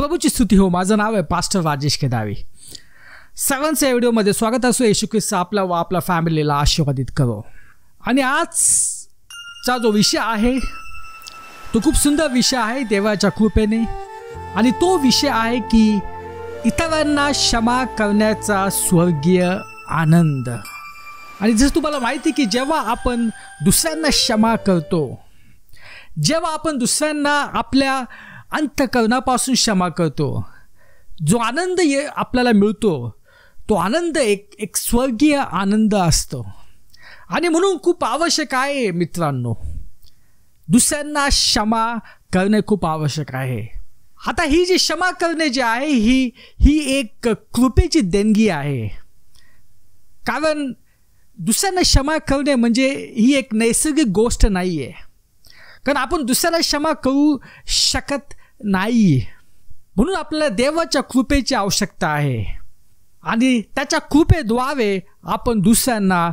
प्रभूची स्तुती हो. माझं नाव आहे पास्टर राजेश केदावी. सर्वांचं या व्हिडिओमध्ये स्वागत असो. येशू ख्रिस्त आपला व आपल्या फॅमिलीला आशीर्वादित करो. आणि आजचा जो विषय आहे तो खूप सुंदर विषय आहे देवाच्या कृपेने. आणि तो विषय आहे की इतरांना क्षमा करण्याचा स्वर्गीय आनंद. आणि जसं तुम्हाला माहिती की जेव्हा आपण दुसऱ्यांना क्षमा करतो, जेव्हा आपण दुसऱ्यांना आपल्या अंतःकरणापासून क्षमा करतो, जो आनंद आपल्याला मिळतो तो आनंद एक स्वर्गीय आनंद असतो. आणि म्हणून खूप आवश्यक आहे मित्रांनो, दुसऱ्यांना क्षमा करणे खूप आवश्यक आहे. आता ही जी क्षमा करणे जी आहे ही एक कृपेची देणगी आहे. कारण दुसऱ्यांना क्षमा करणे म्हणजे ही एक नैसर्गिक गोष्ट नाही आहे. कारण आपण दुसऱ्याला क्षमा करू शकत नाही. म्हणून आपल्याला देवाच्या कृपेची आवश्यकता आहे. आणि त्याच्या कृपेद्वारे आपण दुसऱ्यांना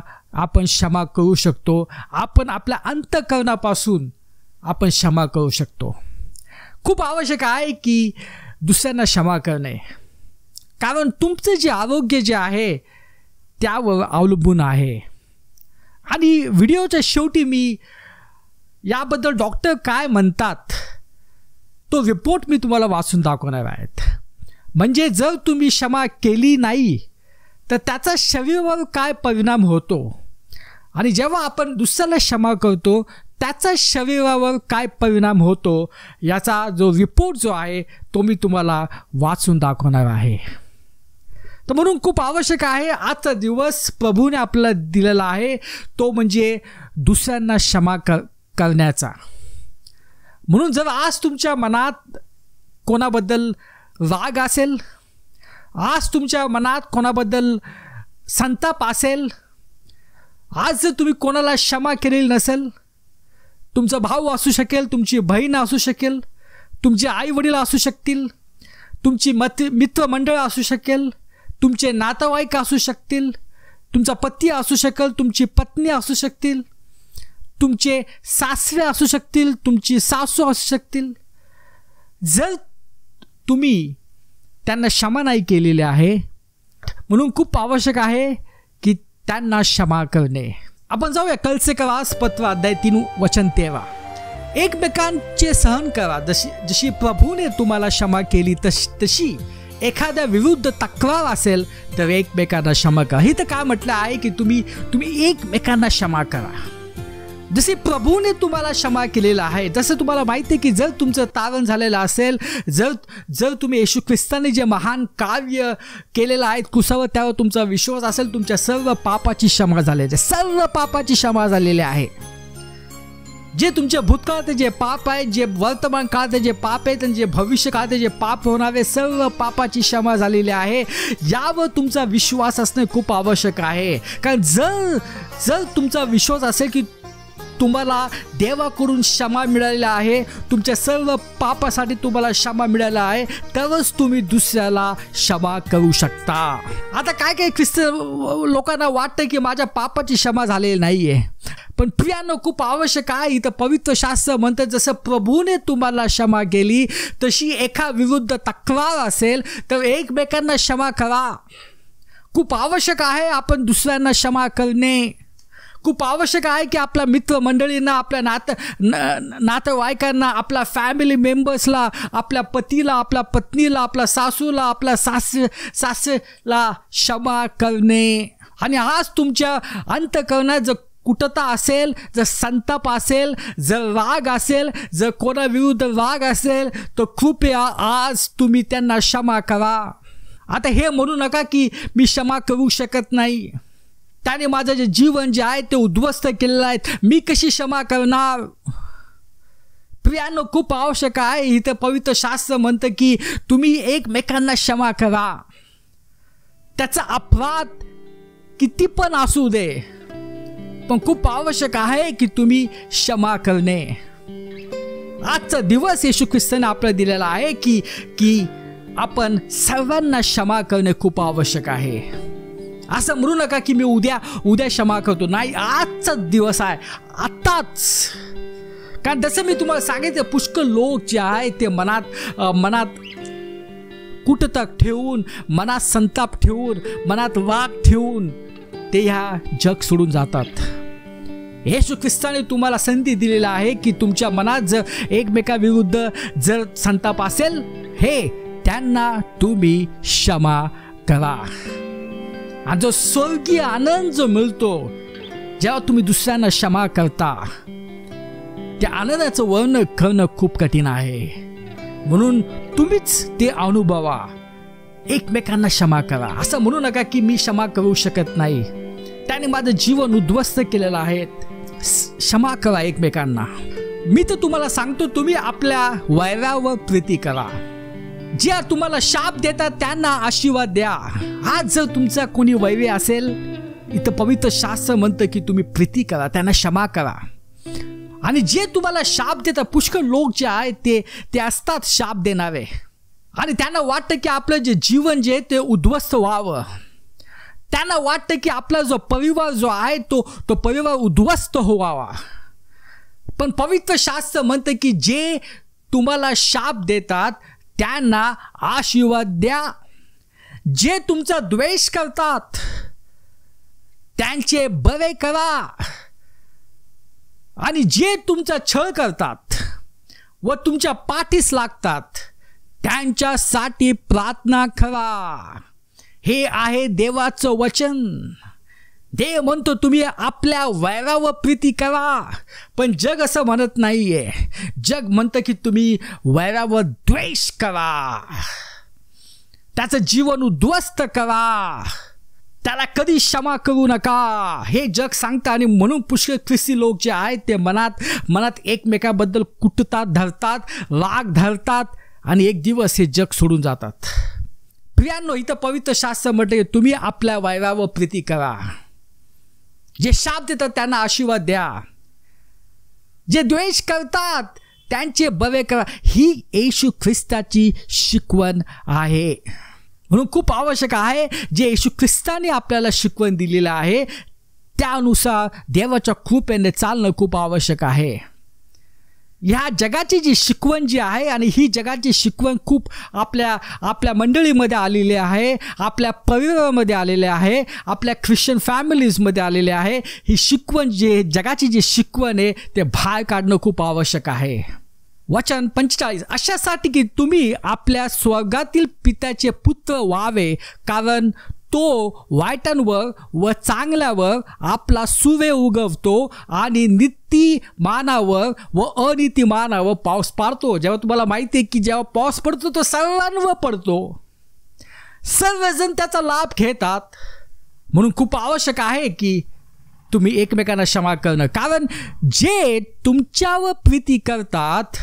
क्षमा करू शकतो. आपण आपल्या अंतःकरणापासून आपण क्षमा करू शकतो. खूप आवश्यक आहे की दुसऱ्यांना क्षमा करणे. कारण तुमचं जे आरोग्य जे आहे त्यावर अवलंबून आहे. आणि व्हिडिओच्या शेवटी मी याबद्दल डॉक्टर काय म्हणतात तो रिपोर्ट मी तुम्हाला वाचून दाखवणार आहेत. म्हणजे जर तुम्ही क्षमा केली नाही तर त्याचा शरीरावर काय परिणाम होतो, आणि जेव्हा आपण दुसऱ्याला क्षमा करतो त्याचा शरीरावर काय परिणाम होतो, याचा जो रिपोर्ट जो आहे तो मी तुम्हाला वाचून दाखवणार आहे. तर म्हणून खूप आवश्यक आहे, आजचा दिवस प्रभूने आपल्याला दिलेला आहे तो म्हणजे दुसऱ्यांना क्षमा करण्याचा. म्हणून जर आज तुमच्या मनात कोणाबद्दल राग असेल, आज तुमच्या मनात कोणाबद्दल संताप असेल, आज जर तुम्ही कोणाला क्षमा केलेली नसेल, तुमचा भाऊ असू शकेल, तुमची बहीण असू शकेल, तुमचे आई वडील असू शकतील, तुमची मित्रमंडळ असू शकेल, तुमचे नातेवाईक असू शकतील, तुमचा पती असू शकेल, तुमची पत्नी असू शकतील, तुमचे सासरे असू शकतील, तुमची सासू असू शकतील. जर तुम्ही त्यांना क्षमा नाही केलेली आहे, म्हणून खूप आवश्यक आहे की त्यांना क्षमा करणे. आपण जाऊया कलसेकरास पत्र अध्याय 3 वचन 13. एकमेकांचे सहन करा, जशी प्रभूने तुम्हाला क्षमा केली तशी एखाद्या विरुद्ध तक्रार असेल तर एकमेकांना क्षमा करा. हे तर काय म्हटलं आहे की तुम्ही एकमेकांना क्षमा करा जसे प्रभूने तुम्हाला क्षमा केलेलं आहे. जसं तुम्हाला माहिती आहे की जर तुमचं तारण झालेलं असेल, जर तुम्ही येशू ख्रिस्ताने जे महान कार्य केलेलं आहे कुसावर त्यावर तुमचा विश्वास असेल, तुमच्या सर्व पापाची क्षमा झालेली, सर्व पापाची क्षमा झालेली आहे. जे तुमच्या भूतकाळात जे पाप आहेत, जे वर्तमान काळात जे पाप आहेत, आणि जे भविष्य काळात जे पाप होणारे सर्व पापाची क्षमा झालेली आहे. यावर तुमचा विश्वास असणे खूप आवश्यक आहे. कारण जर तुमचा विश्वास असेल की तुम्हाला देवाकडून क्षमा मिळालेला आहे, तुमच्या सर्व पापासाठी तुम्हाला क्षमा मिळाला आहे, तरच तुम्ही दुसऱ्याला क्षमा करू शकता. आता काय ख्रिस्त लोकांना वाटतं की माझ्या पापाची क्षमा झालेली नाही आहे. पण प्रियानो, खूप आवश्यक आहे. इथं पवित्र शास्त्र म्हणतं जसं प्रभूने तुम्हाला क्षमा केली तशी एका विरुद्ध तक्रार असेल तर एकमेकांना क्षमा करा. खूप आवश्यक आहे आपण दुसऱ्यांना क्षमा करणे. खूप आवश्यक आहे की आपल्या मित्रमंडळींना, आपल्या नातेवाईकांना, आपल्या फॅमिली मेंबर्सला, आपल्या पतीला, आपल्या पत्नीला, आपल्या सासूला, आपल्या सासऱ्याला क्षमा करणे. आणि आज तुमच्या अंतःकरणात जर कुटता असेल, जर संताप असेल, जर राग असेल, जर कोणाविरुद्ध राग असेल, तर कृपया आज तुम्ही त्यांना क्षमा करा. आता हे म्हणू नका की मी क्षमा करू शकत नाही, त्याने माझं जे जीवन जे आहे ते उद्ध्वस्त केलेलं आहे, मी कशी क्षमा करणार. प्रियानो, खूप आवश्यक आहे. इथं पवित्र शास्त्र म्हणतं की तुम्ही एकमेकांना क्षमा करा. त्याचा अपराध किती पण असू दे, पण खूप आवश्यक आहे की तुम्ही क्षमा करणे. आजचा दिवस येशू ख्रिस्ताने आपल्याला दिलेला आहे की आपण सर्वांना क्षमा करणे खूप आवश्यक आहे. असं म्हणू नका की मी उद्या क्षमा करतो. नाही, आजचा दिवस आहे, आत्ताच. कारण जसं मी तुम्हाला सांगितलं, पुष्कळ लोक जे आहे ते मनात कुटता ठेवून, मनात संताप ठेवून, मनात वाद ठेवून ते ह्या जग सोडून जातात. येशू ख्रिस्ताने तुम्हाला संधी दिलेला आहे की तुमच्या मनात जर एकमेकाविरुद्ध जर संताप असेल, त्यांना तुम्ही क्षमा करा. आणि जो स्वर्गीय आनंद जो मिळतो जेव्हा तुम्ही दुसऱ्यांना क्षमा करता, त्या आनंदाचं वर्णन करणं खूप कठीण आहे. म्हणून तुम्हीच ते अनुभवा. एकमेकांना क्षमा करा. असं म्हणू नका की मी क्षमा करू शकत नाही, त्याने माझं जीवन उद्ध्वस्त केलेलं आहे. क्षमा करा एकमेकांना. मी तर तुम्हाला सांगतो, तुम्ही आपल्या वैरावर प्रीती करा. जे तुम्हाला शाप देतात त्यांना आशीर्वाद द्या. आज जर तुमचा कोणी वैरी असेल, इथं पवित्र शास्त्र म्हणतं की तुम्ही प्रीती करा, त्यांना क्षमा करा. आणि जे तुम्हाला शाप देतात, पुष्कळ लोक जे आहेत ते असतात शाप देणारे, आणि त्यांना वाटतं की आपलं जे जीवन जे ते उद्ध्वस्त व्हावं. त्यांना वाटतं की आपला जो परिवार जो आहे तो परिवार उद्ध्वस्त व्हावा. पण पवित्र शास्त्र म्हणतं की जे तुम्हाला शाप देतात त्यांना आशीर्वाद द्या. जे तुमचा द्वेष करतात त्यांचे बरे करा. आणि जे तुमचा छळ करतात व तुमच्या पाठीस लागतात त्यांच्यासाठी प्रार्थना करा. हे आहे देवाचं वचन. देव म्हणतो तुम्ही आपल्या वैरावर प्रीती करा, पण जग असं म्हणत नाहीये. जग म्हणतं की तुम्ही वैरावर द्वेष करा, त्याचं जीवन उद्ध्वस्त करा, त्याला कधी क्षमा करू नका, हे जग सांगतं. आणि म्हणून पुष्कळ ख्रिस्ती लोक जे आहेत ते मनात एकमेकाबद्दल कुटतात, धरतात, राग धरतात, आणि एक दिवस हे जग सोडून जातात. प्रियांनो, इथं पवित्र शास्त्र म्हणते तुम्ही आपल्या वैरावर प्रीती करा. जे शाप देतात त्यांना आशीर्वाद द्या. जे द्वेष करतात त्यांचे बरे करा. ही येशू ख्रिस्ताची शिकवण आहे. म्हणून खूप आवश्यक आहे, जे येशू ख्रिस्ताने आपल्याला शिकवण दिलेलं आहे त्यानुसार देवाच्या कृपेने चालणं खूप आवश्यक आहे. ह्या जगाची जी शिकवण जी आहे, आणि ही जगाची शिकवण खूप आपल्या मंडळीमध्ये आलेली आहे, आपल्या परिवारामध्ये आलेले आहे, आपल्या ख्रिश्चन फॅमिलीजमध्ये आलेले आहे. ही शिकवण जगाची जी शिकवण आहे ते बाहेर काढणं खूप आवश्यक आहे. वचन 45, अशासाठी की तुम्ही आपल्या स्वर्गातील पित्याचे पुत्र व्हावे, कारण तो वाईटांवर व चांगल्यावर आपला सूर्य उगवतो आणि नीतिमानावर व अनीतिमानावर पाऊस पाडतो. जेव्हा तुम्हाला माहिती आहे की जेव्हा पाऊस पडतो तो सर्वांवर पडतो, सर्वजण त्याचा लाभ घेतात. म्हणून खूप आवश्यक आहे की तुम्ही एकमेकांना क्षमा करणं, कारण जे तुमच्यावर प्रीती करतात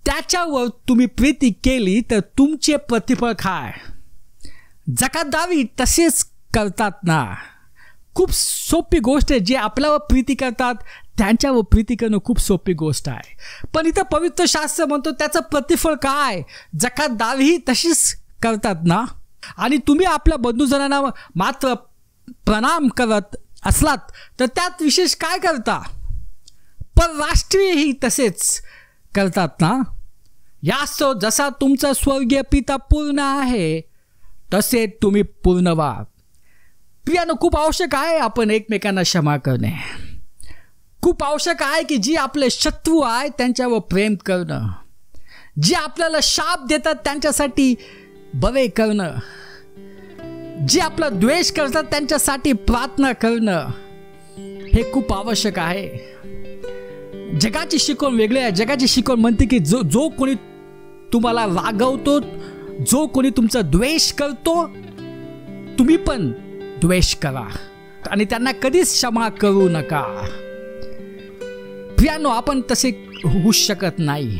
त्याच्यावर तुम्ही प्रीती केली तर तुमचे प्रतिफळ काय. जकातदारी तसेच करतात ना. खूप सोपी गोष्ट आहे. जे आपल्यावर प्रीती करतात त्यांच्यावर प्रीती करणं खूप सोपी गोष्ट आहे. पण इथं पवित्र शास्त्र म्हणतो त्याचं प्रतिफळ काय. जकातदारी तशीच करतात ना. आणि तुम्ही आपल्या बंधुजनांना मात्र प्रणाम करत असलात तर त्यात विशेष काय करता. परराष्ट्रीयही तसेच करतात ना. यास्तव जसा तुमचा स्वर्गीय पिता पूर्ण आहे तसे तुम्ही पूर्ण व्हा. प्रियानं, खूप आवश्यक आहे आपण एकमेकांना क्षमा करणे. खूप आवश्यक आहे की जी आपले शत्रू आहे त्यांच्यावर प्रेम करणं, जे आपल्याला शाप देतात त्यांच्यासाठी बरे करणं, जे आपला द्वेष करतात त्यांच्यासाठी प्रार्थना करणं, हे खूप आवश्यक आहे. जगाची शिकवण वेगळी आहे. जगाची शिकवण म्हणते की जो कोणी तुम्हाला रागवतो, जो कोणी तुमचा द्वेष करतो, तुम्ही पण द्वेष करा आणि त्यांना कधीच क्षमा करू नका. प्रियानो, आपण तसे होऊ शकत नाही.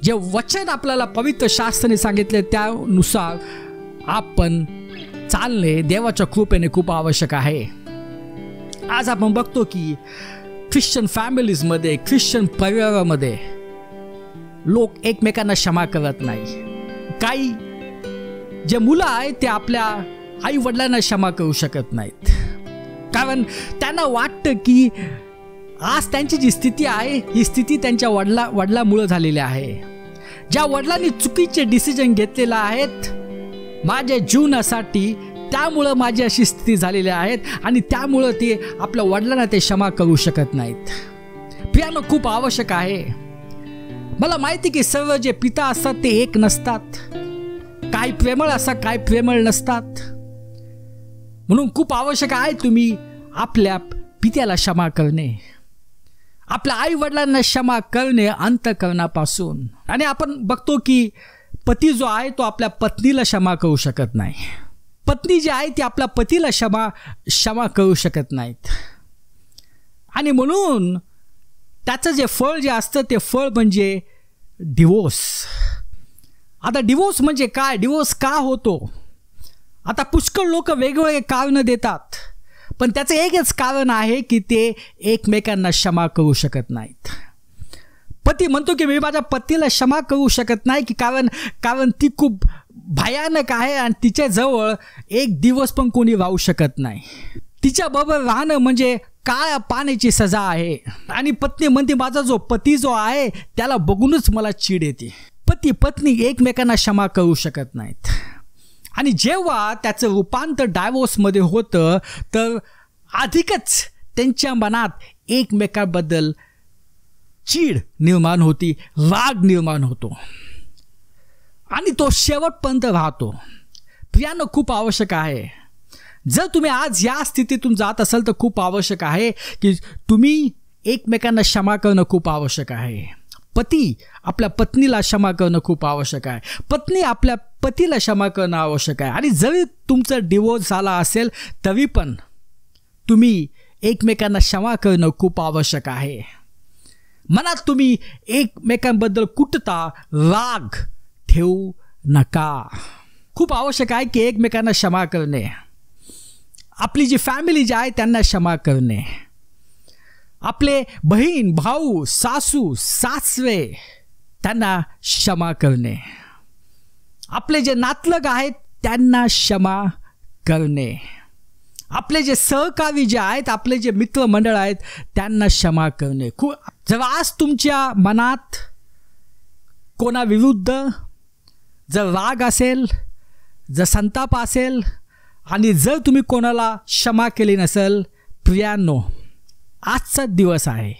जे वचन आपल्याला पवित्र शास्त्राने सांगितले त्यानुसार आपण चालणे देवाच्या कृपेने खूप आवश्यक आहे. आज आपण बघतो की ख्रिश्चन फॅमिलीजमध्ये, ख्रिश्चन परिवारामध्ये लोक एकमेकांना क्षमा करत नाही. काही जे मुलं आहेत ते आपल्या आई वडिलांना क्षमा करू शकत नाहीत, कारण त्यांना वाटतं की आज त्यांची जी स्थिती आहे ही स्थिती त्यांच्या वडिलामुळे झालेली आहे. ज्या वडिलांनी चुकीचे डिसिजन घेतलेले आहेत माझ्या जीवनासाठी, त्यामुळं माझी अशी स्थिती झालेली आहेत आणि त्यामुळं ते आपल्या वडिलांना ते क्षमा करू शकत नाहीत. प्रियानो, खूप आवश्यक आहे. मला माहिती की सर्व जे पिता असतात ते एक नसतात. काही प्रेमळ असतात, काही प्रेमळ नसतात. म्हणून खूप आवश्यक आहे तुम्ही आपल्या पित्याला क्षमा करणे, आपल्या आई वडिलांना क्षमा करणे अंतःकरणापासून. आणि आपण बघतो की पती जो आहे तो आपल्या पत्नीला क्षमा करू शकत नाही, पत्नी जी आहे ती आपल्या पतीला क्षमा करू शकत नाहीत. आणि म्हणून त्याचं जे फळ जे असतं ते फळ म्हणजे डिवोर्स. आता डिवोर्स म्हणजे काय, डिवोर्स का होतो? आता पुष्कळ लोक वेगवेगळे कारण देतात, पण त्याचं एकच कारण आहे की ते एकमेकांना क्षमा करू शकत नाहीत. पती म्हणतो की मी माझ्या पत्नीला क्षमा करू शकत नाही की कारण ती खूप भयानक आहे आणि तिच्याजवळ एक दिवस पण कोणी राहू शकत नाही. तिच्याबरोबर राहणं म्हणजे काळ्या पाण्याची सजा आहे. आणि पत्नी म्हणते माझा जो पती जो आहे त्याला बघूनच मला चीड येते. पती पत्नी एकमेकांना क्षमा करू शकत नाहीत. आणि जेव्हा त्याचं रूपांतर डायव्होर्समध्ये होतं तर अधिकच त्यांच्या मनात एकमेकांबद्दल चीड निर्माण होती, राग निर्माण होतो आणि तो शेवटपर्यंत राहतो. प्रियानो, खूप आवश्यक आहे. जर तुम्ही आज या स्थितीतून जात असाल तर खूप आवश्यक आहे की तुम्ही एकमेकांना क्षमा करणं खूप आवश्यक आहे. पती आपल्या पत्नीला क्षमा करणं खूप आवश्यक आहे, पत्नी आपल्या पतीला क्षमा करणं आवश्यक आहे. आणि जरी तुमचा डिवोर्स झाला असेल तरी पण तुम्ही एकमेकांना क्षमा करणं खूप आवश्यक आहे. मनात तुम्ही एकमेकांबद्दल कुटता, राग ठेवू नका. खूप आवश्यक आहे की एकमेकांना क्षमा करणे, आपली जी फॅमिली जी आहे त्यांना क्षमा करणे, आपले बहीण भाऊ सासू सासरे त्यांना क्षमा करणे, आपले जे नातलग आहेत त्यांना क्षमा करणे, आपले जे सहकारी जे आहेत, आपले जे मित्रमंडळ आहेत त्यांना क्षमा करणे. जेव्हा आज तुमच्या मनात कोणाविरुद्ध जर राग असेल, जर संताप असेल आणि जर तुम्ही कोणाला क्षमा केली नसेल, प्रियांनो, आजचा दिवस आहे.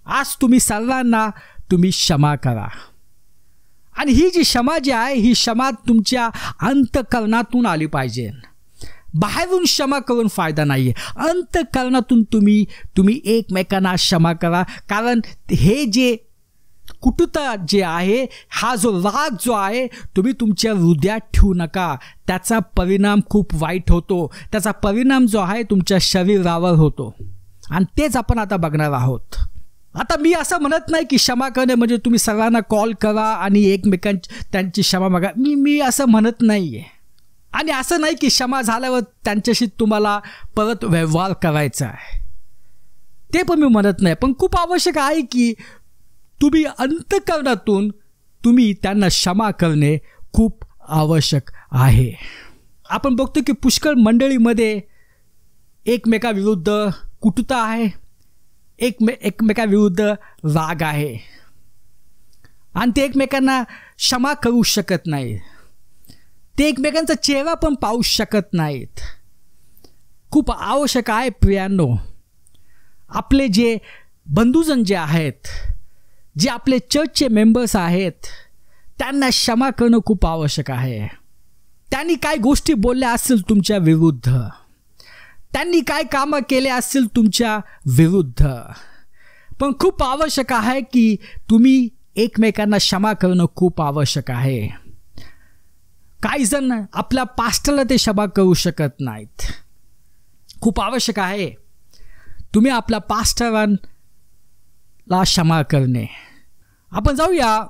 आज तुम्ही सर्वांना क्षमा करा. आणि ही जी क्षमा जी आहे ही क्षमा तुमच्या अंतःकरणातून आली पाहिजे. बाहेरून क्षमा करून फायदा नाही आहे, अंतःकरणातून तुम्ही एकमेकांना क्षमा करा. कारण हे जे कुटुता जे आहे, हा जो राग जो आहे तुम्ही तुमच्या हृदयात ठेवू नका. त्याचा परिणाम खूप वाईट होतो, त्याचा परिणाम जो आहे तुमच्या शरीरावर होतो आणि तेच आपण आता बघणार आहोत. आता मी असं म्हणत नाही की क्षमा करणे म्हणजे तुम्ही सर्वांना कॉल करा आणि त्यांची क्षमा मागा, मी असं म्हणत नाही आहे. आणि असं नाही की क्षमा झाल्यावर त्यांच्याशी तुम्हाला परत व्यवहार करायचा आहे, ते पण मी म्हणत नाही. पण खूप आवश्यक आहे की तुम्ही अंतःकरणातून त्यांना क्षमा करणे खूप आवश्यक आहे. आपण बघतो की पुष्कळ मंडळीमध्ये एकमेकाविरुद्ध कुटुता आहे, एकमेकाविरुद्ध राग आहे आणि ते एकमेकांना क्षमा करू शकत नाही, ते एकमेकांचा चेहरा पण पाहू शकत नाहीत. खूप आवश्यक आहे प्रियांनो, आपले जे बंधुजन जे आहेत, जे आपले चर्चचे मेंबर्स आहेत त्यांना क्षमा करणं खूप आवश्यक आहे. त्यांनी काय गोष्टी बोलल्या असतील तुमच्या विरुद्ध, त्यांनी काय कामं केले असतील तुमच्या विरुद्ध, पण खूप आवश्यक आहे की तुम्ही एकमेकांना क्षमा करणं खूप आवश्यक आहे. काही जण आपल्या पास्टरला ते क्षमा करू शकत नाहीत. खूप आवश्यक आहे तुम्ही आपल्या पास्टरांना क्षमा करणे. आपण जाऊया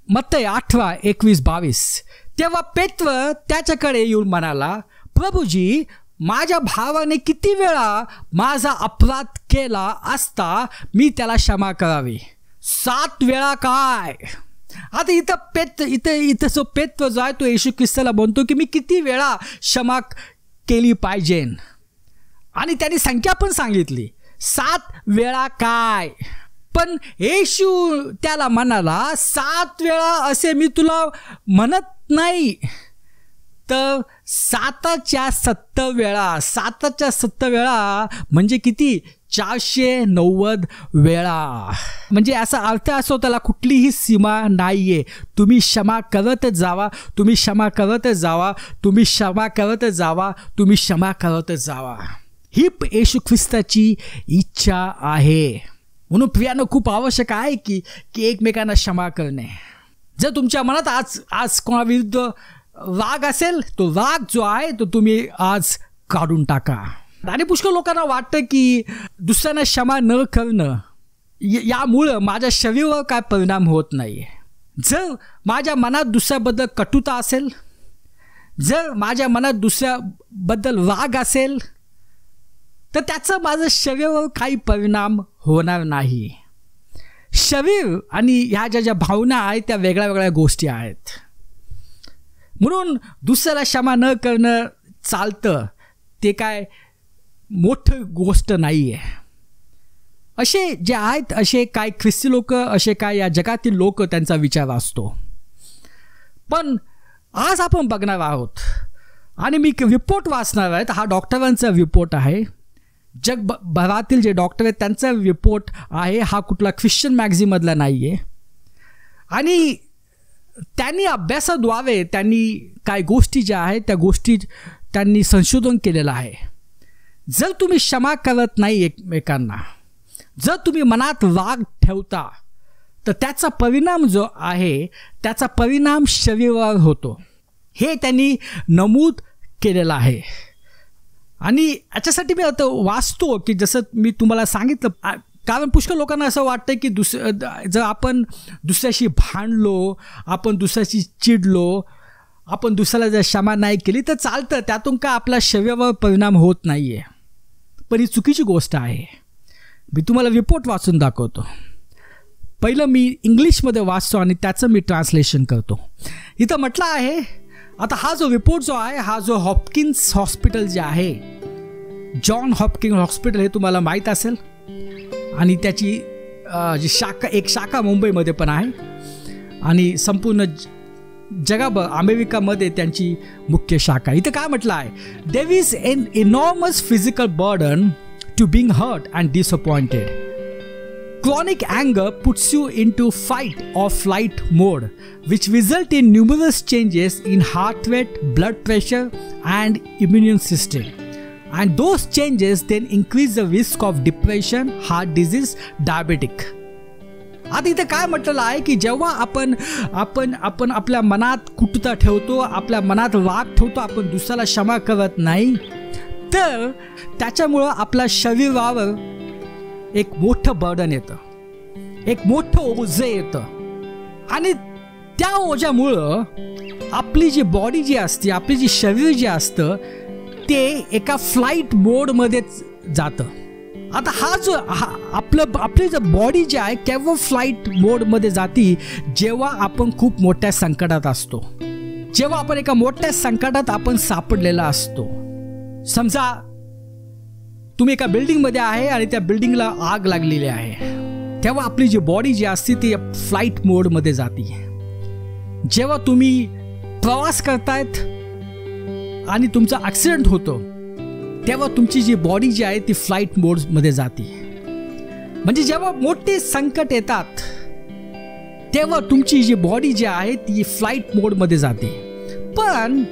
मत्तई 8:21-22. तेव्हा पेत्र त्याच्याकडे येऊन म्हणाला, प्रभुजी, माझ्या भावाने किती वेळा माझा अपराध केला असता मी त्याला क्षमा करावी? 7 वेळा काय? आता इथं जो पेत्र जो आहे तो येशू ख्रिस्ताला म्हणतो की मी किती वेळा क्षमा केली पाहिजे, आणि त्यांनी संख्या पण सांगितली, 7 वेळा काय? पण येशू त्याला म्हणाला, 7 वेळा असे मी तुला म्हणत नाही, तर 7च्या 70 वेळा. 7च्या 70 वेळा म्हणजे किती? 490 वेळा. म्हणजे असा अर्थ असो, त्याला कुठलीही सीमा नाहीये. तुम्ही क्षमा करत जावा, तुम्ही क्षमा करत जावा, तुम्ही क्षमा करत जावा, तुम्ही क्षमा करत जावा. ही येशू ख्रिस्ताची इच्छा आहे. म्हणून प्रियानं खूप आवश्यक आहे की एकमेकांना क्षमा करणे. जर तुमच्या मनात आज कोणाविरुद्ध राग असेल, तो राग जो आहे तो तुम्ही आज काढून टाका. आणि पुष्कळ लोकांना वाटतं की दुसऱ्यांना क्षमा न करणं यामुळं माझ्या शरीरावर काय परिणाम होत नाही. जर माझ्या मनात दुसऱ्याबद्दल कटुता असेल, जर माझ्या मनात दुसऱ्याबद्दल राग असेल, तर त्याचा माझं शरीरावर काही परिणाम होणार नाही. शरीर आणि ह्या ज्या भावना आहेत त्या वेगळ्या वेगळ्या गोष्टी आहेत. म्हणून दुसऱ्याला क्षमा न करणं चालतं, ते काय मोठी गोष्ट नाही आहे. असे जे आहेत, असे काय ख्रिस्ती लोक, असे काय या जगातील लोक, त्यांचा विचार असतो. पण आज आपण बघणार आहोत आणि मी रिपोर्ट वाचणार आहे. हा डॉक्टरांचा रिपोर्ट आहे. जगभरातील जे डॉक्टर आहेत त्यांचा रिपोर्ट आहे. हा कुठला ख्रिश्चन मॅगझिनमधला नाही आहे. आणि त्यांनी अभ्यासाद्वारे त्यांनी काय गोष्टी ज्या आहेत त्या गोष्टी त्यांनी संशोधन केलेलं आहे. जर तुम्ही क्षमा करत नाही एकमेकांना, जर तुम्ही मनात राग ठेवता, तर त्याचा परिणाम जो आहे त्याचा परिणाम शरीरावर होतो. हे त्यांनी नमूद केलेलं आहे. आणि याच्यासाठी मी आता वाचतो की जसं मी तुम्हाला सांगितलं, कारण पुष्कळ लोकांना असं वाटतं की जर आपण दुसऱ्याशी भांडलो, आपण दुसऱ्याशी चिडलो, आपण दुसऱ्याला जर क्षमा नाही केली तर चालतं, त्यातून काय आपल्या शरीरावर परिणाम होत नाही आहे. पण ही चुकीची गोष्ट आहे. मी तुम्हाला रिपोर्ट वाचून दाखवतो. पहिलं मी इंग्लिशमध्ये वाचतो आणि त्याचं मी ट्रान्सलेशन करतो. इथं म्हटलं आहे, आता हा जो रिपोर्ट जो आहे, हा जो हॉपकिन्स हॉस्पिटल जे आहे, जॉन हॉपकिन्स हॉस्पिटल, हे तुम्हाला माहीत असेल. आणि त्याची जी एक शाखा मुंबईमध्ये पण आहे आणि संपूर्ण अमेरिकामध्ये त्यांची मुख्य शाखा. इथं काय म्हटलं आहे, there is an enormous physical burden to being hurt and disappointed. Chronic anger puts you into fight or flight mode, which result in numerous changes in heart rate, blood pressure, and immune system. And those changes then increase the risk of depression, heart disease, diabetic. आता इथं काय म्हटलेलं आहे की जेव्हा आपण आपल्या मनात कुटता ठेवतो, आपल्या मनात राग ठेवतो, आपण दुसऱ्याला क्षमा करत नाही, तर त्याच्यामुळं आपल्या शरीरावर एक मोठं बर्डन येतं, एक मोठं ओझं येतं. आणि त्या ओझ्यामुळं आपली जी बॉडी जी असते, आपली जी शरीर जे असतं ते एका फ्लाईट मोडमध्येच जातं. आता आपली जर बॉडी जी आहे केव्हा फ्लाईट मोडमध्ये जाती, जेव्हा आपण खूप मोठ्या संकटात असतो, जेव्हा आपण एका मोठ्या संकटात आपण सापडलेला असतो. समजा तुम्ही एका बिल्डिंगमध्ये आहे आणि त्या बिल्डिंगला आग लागलेली आहे, तेव्हा आपली जी बॉडी जी असते ती फ्लाईट मोडमध्ये जाते. जेव्हा तुम्ही प्रवास करतायत आणि तुमचा ॲक्सिडेंट होतो, तेव्हा तुमची जी बॉडी जी आहे ती फ्लाईट मोडमध्ये जाते. म्हणजे जेव्हा मोठे संकट येतात तेव्हा तुमची जी बॉडी जी आहे ती फ्लाईट मोडमध्ये जाते. पण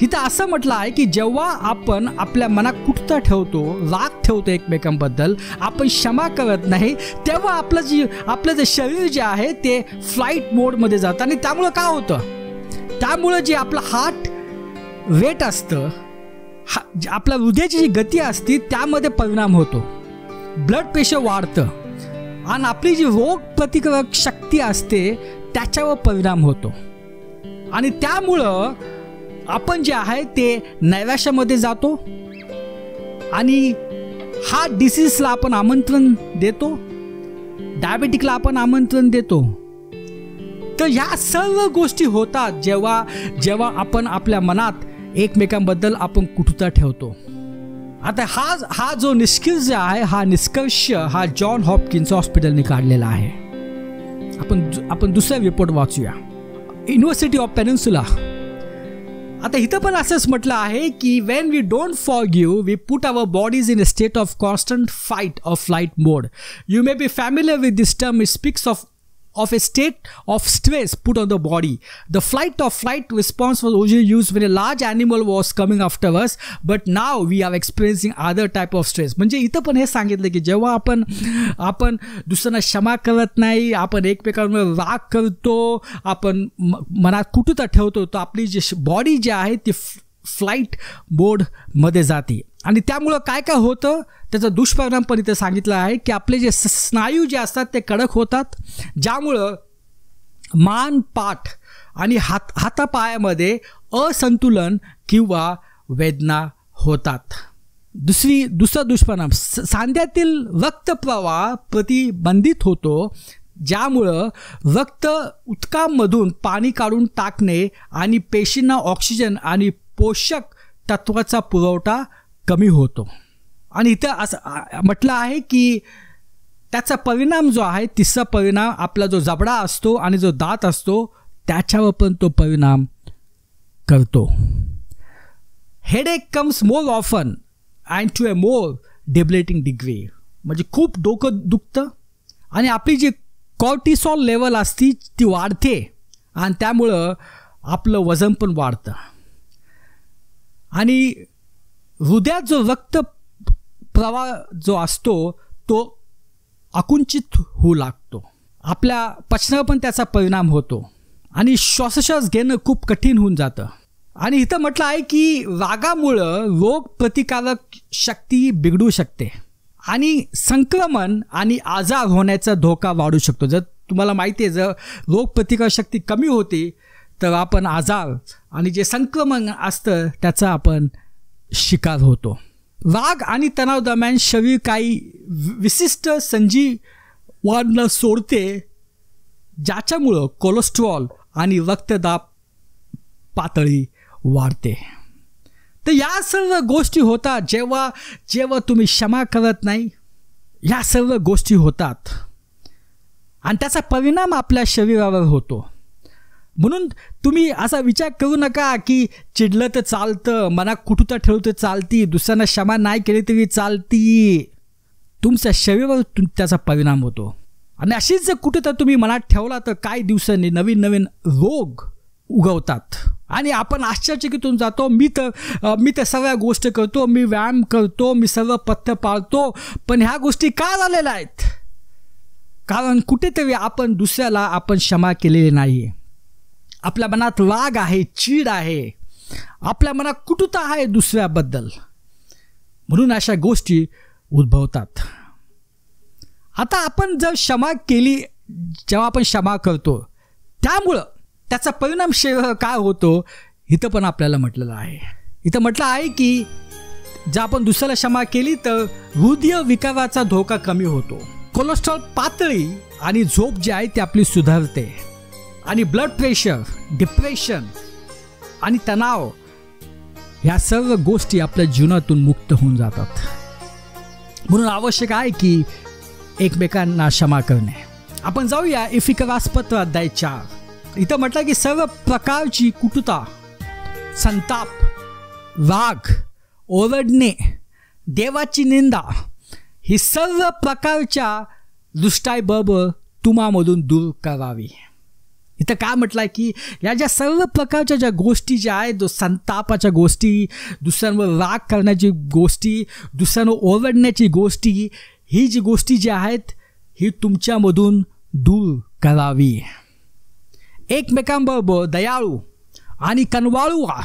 इथं असं म्हटलं आहे की जेव्हा आपण आपल्या मनात कुटता ठेवतो, राग ठेवतो एकमेकांबद्दल, आपण क्षमा करत नाही, तेव्हा आपलं जे शरीर जे आहे ते फ्लाईट मोडमध्ये जातं. आणि त्यामुळं काय होतं, त्यामुळं जे आपलं हार्ट रेट असतं, आपल्या हृदयाची जी गती असते त्यामध्ये परिणाम होतो, ब्लड प्रेशर वाढतं आणि आपली जी रोग प्रतिकारक शक्ती असते त्याच्यावर परिणाम होतो. आणि त्यामुळं आपण जे आहे ते नैराश्यामध्ये जातो आणि हार्ट डिसीजला आपण आमंत्रण देतो, डायबेटिकला आपण आमंत्रण देतो. तर ह्या सर्व गोष्टी होतात जेव्हा आपण आपल्या मनात एकमेकांबद्दल आपण कुटुता ठेवतो. आता हा जो निष्कर्ष आहे, हा निष्कर्ष हा जॉन हॉपकिन्स हॉस्पिटलने काढलेला आहे. आपण दुसरा रिपोर्ट वाचूया. University of peninsula. आता इथं पण असंच म्हटलं आहे की when we don't forgive we put our bodies in a state of constant fight of flight mode. You may be familiar with this term. It speaks of a state of stress put on the body. The flight or flight response was originally used when a large animal was coming after us, but now we are experiencing other type of stress. म्हणजे इथं पण हे सांगितलं की जेव्हा आपण दुसऱ्यांना क्षमा करत नाही, आपण एकमेकांवर राग करतो, आपण मनात कुटुता ठेवतो, तर आपली जी बॉडी जी आहे ती फ्लाईट मोडमध्ये जाते. आणि त्यामुळं काय काय होतं त्याचा दुष्परिणाम पण इथे सांगितलं आहे की आपले जे स्नायू जे असतात ते कडक होतात, ज्यामुळं मान, पाठ आणि हातापायामध्ये असंतुलन किंवा वेदना होतात. दुसरा दुष्परिणाम, सांध्यातील रक्तप्रवाह प्रतिबंधित होतो, ज्यामुळं रक्त ऊतकांमधून पाणी काढून टाकणे आणि पेशींना ऑक्सिजन आणि पोषक तत्वाचा पुरवठा कमी होतो. आणि इथं असं म्हटलं आहे की त्याचा परिणाम जो आहे, तिसरा परिणाम, आपला जो जबडा असतो आणि जो दात असतो त्याच्यावर पण तो परिणाम करतो. Headache comes more often and to a more debilitating degree. म्हणजे खूप डोकं दुखतं आणि आपली जी कॉर्टिसॉल लेवल असती ती वाढते आणि त्यामुळं आपलं वजन पण वाढतं. आणि हृदयात जो रक्त प्रवाह जो असतो तो आकुंचित होऊ लागतो. आपल्या पचनावर पण त्याचा परिणाम होतो आणि श्वासोच्छ्वास घेणं खूप कठीण होऊन जातं. आणि इथं म्हटलं आहे की रागामुळं रोग प्रतिकारक शक्ती बिघडू शकते आणि संक्रमण आणि आजार होण्याचा धोका वाढू शकतो. जर तुम्हाला माहिती आहे, जर रोग प्रतिकारक शक्ती कमी होते तर आपण आजार आणि जे संक्रमण असतं त्याचा आपण शिकार होतो. राग आणि तणाव दरम्यान शरीर काही विशिष्ट संजीवांना सोडते, ज्याच्यामुळं कोलेस्ट्रॉल आणि रक्तदाब पातळी वाढते. तर या सर्व गोष्टी होतात जेव्हा तुम्ही क्षमा करत नाही. या सर्व गोष्टी होतात आणि त्याचा परिणाम आपल्या शरीरावर होतो. म्हणून तुम्ही असा विचार करू नका की चिडलं तर चालतं, मनात कुटुता ठेवतं चालती, दुसऱ्यांना क्षमा नाही केली तरी चालती. तुमच्या शरीरावर त्याचा परिणाम होतो. आणि अशीच जर कुटुता तुम्ही मनात ठेवला तर काही दिवसांनी नवीन नवीन रोग उगवतात आणि आपण आश्चर्यचकित जातो. मी तर सगळ्या गोष्टी करतो, मी व्यायाम करतो, मी सर्व पथ्य पाळतो, पण ह्या गोष्टी का झालेल्या आहेत? कारण कुठेतरी आपण दुसऱ्याला क्षमा केलेली नाही. आपल्या मनात राग आहे, चीड आहे, आपल्या मनात कुटुता आहे दुसऱ्याबद्दल, म्हणून अशा गोष्टी उद्भवतात. आता आपण जर क्षमा केली, जेव्हा आपण क्षमा करतो त्यामुळं त्याचा परिणाम काय होतो इथं पण आपल्याला म्हटलेलं आहे. इथं म्हटलं आहे की जर आपण दुसऱ्याला क्षमा केली तर हृदय विकाराचा धोका कमी होतो, कोलेस्ट्रॉल पातळी आणि झोप जी आहे ती आपली सुधारते आणि ब्लड प्रेशर, डिप्रेशन आणि तणाव ह्या सर्व गोष्टी आपल्या जीवनातून मुक्त होऊन जातात. म्हणून आवश्यक आहे की एकमेकांना क्षमा करणे. आपण जाऊया इफिकरास पत्र अध्याय 4. इथं म्हटलं की सर्व प्रकारची कुटुता, संताप, राग, ओरडणे, देवाची निंदा ही सर्व प्रकारच्या दुष्टाईबरोबर तुम्हामधून दूर करावी. इथं काय म्हटलं की या ज्या सर्व प्रकारच्या ज्या गोष्टी ज्या आहेत, जो संतापाच्या गोष्टी, दुसऱ्यांवर राग करण्याची गोष्टी, दुसऱ्यांवर ओरडण्याची गोष्टी, ही जी गोष्टी ज्या आहेत ही तुमच्यामधून दूर करावी. एकमेकांबरोबर दयाळू आणि कनवाळू व्हा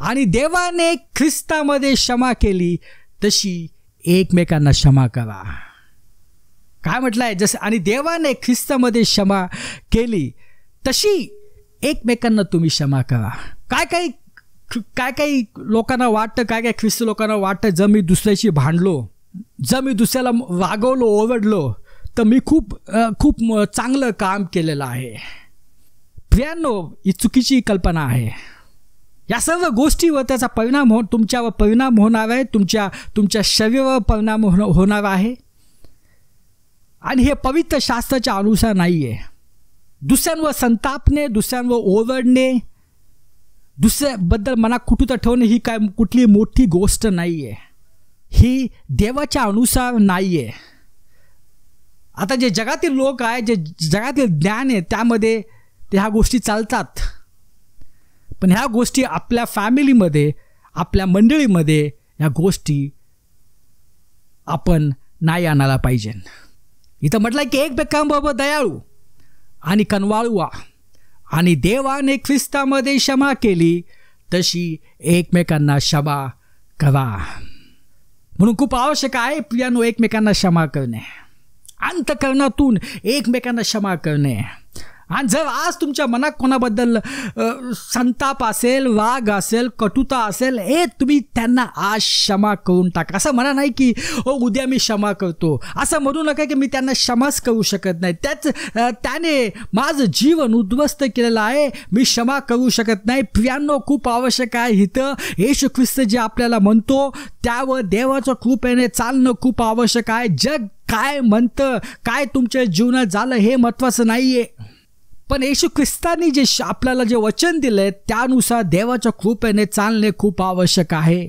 आणि देवाने ख्रिस्तामध्ये क्षमा केली तशी एकमेकांना क्षमा करा. काय म्हटलं आहे? जसं आणि देवाने ख्रिस्तामध्ये क्षमा केली तशी एकमेकांना तुम्ही क्षमा करा. काय काही लोकांना वाटतं, काय ख्रिस्ती लोकांना वाटतं, जर मी दुसऱ्याशी भांडलो, जर मी दुसऱ्याला वागवलो, ओरडलो तर मी खूप चांगलं काम केलेलं आहे. प्रियांनो, ही चुकीची कल्पना आहे. या सर्व गोष्टीवर त्याचा परिणाम तुमच्यावर परिणाम होणार आहे, तुमच्या शरीरावर परिणाम होणार आहे. आणि हे पवित्र शास्त्राच्या अनुसार नाही आहे. दुसऱ्यांवर संतापणे, दुसऱ्यांवर ओरडणे, दुसऱ्याबद्दल मनात कुठून ठेवणे ही काय कुठली मोठी गोष्ट नाही आहे. ही देवाच्या अनुसार नाही आहे. आता जे जगातील लोक आहे, जे जगातील ज्ञान आहे, त्यामध्ये ह्या गोष्टी चालतात. पण ह्या गोष्टी आपल्या फॅमिलीमध्ये, आपल्या मंडळीमध्ये ह्या गोष्टी आपण नाही आणायला पाहिजे. इथं म्हटलं की एकमेकांबरोबर दयाळू आणि कनवाळू व्हा, आणि देवाने ख्रिस्तामध्ये क्षमा केली तशी एकमेकांना क्षमा करा. म्हणून खूप आवश्यक आहे प्रियानो एकमेकांना क्षमा करणे, अंतःकरणातून एकमेकांना क्षमा करणे. आणि जर आज तुमच्या मनात कोणाबद्दल संताप असेल, राग असेल, कटुता असेल, हे तुम्ही त्यांना आज क्षमा करून टाका. असं म्हणा नाही की उद्या मी क्षमा करतो, असं म्हणू नका की मी त्यांना क्षमाच करू शकत नाही, त्याने माझं जीवन उद्ध्वस्त केलेलं आहे, मी क्षमा करू शकत नाही. प्रियांनो, खूप आवश्यक आहे इथं येशू ख्रिस्त जे आपल्याला म्हणतो त्यावर देवाच्या कृपेने चालणं खूप आवश्यक आहे. जग काय म्हणतं, काय तुमच्या जीवनात झालं हे महत्त्वाचं नाही आहे, पण येशू ख्रिस्तांनी जे आपल्याला जे वचन दिले त्यानुसार देवाच्या कृपेने चालणे खूप आवश्यक आहे.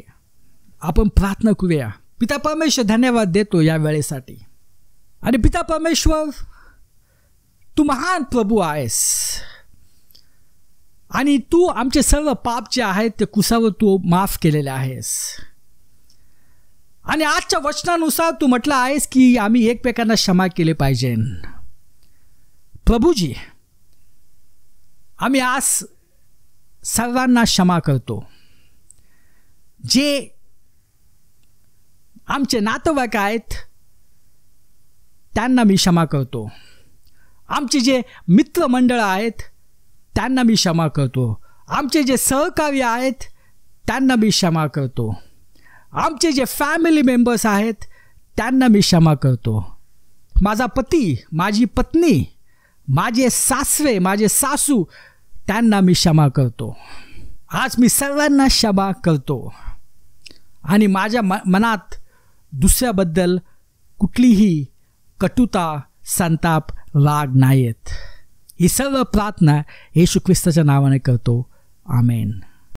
आपण प्रार्थना करूया. पिता परमेश्वर, धन्यवाद देतो या वेळेसाठी. आणि पिता परमेश्वर, तू महान प्रभू आहेस आणि तू आमचे सर्व पाप जे आहेत ते कुसावर तू माफ केलेले आहेस. आणि आजच्या वचनानुसार तू म्हटलं आहेस की आम्ही एकमेकांना क्षमा केले पाहिजे. प्रभूजी, आम्ही आज सर्वांना क्षमा करतो. जे आमचे नातेवाईक आहेत त्यांना मी क्षमा करतो. आमचे जे मित्रमंडळ आहेत त्यांना मी क्षमा करतो. आमचे जे सहकारी आहेत त्यांना मी क्षमा करतो. आमचे जे फॅमिली मेंबर्स आहेत त्यांना मी क्षमा करतो. माझा पती, माझी पत्नी, माझे सासरे, माझे सासू, त्यांना मी क्षमा करतो. आज मी सर्वांना क्षमा करतो आणि माझ्या मनात दुसऱ्याबद्दल कुठलीही कटुता, संताप, राग नाहीत. ही सर्व प्रार्थना येशू ख्रिस्ताच्या नावाने करतो. आमेन.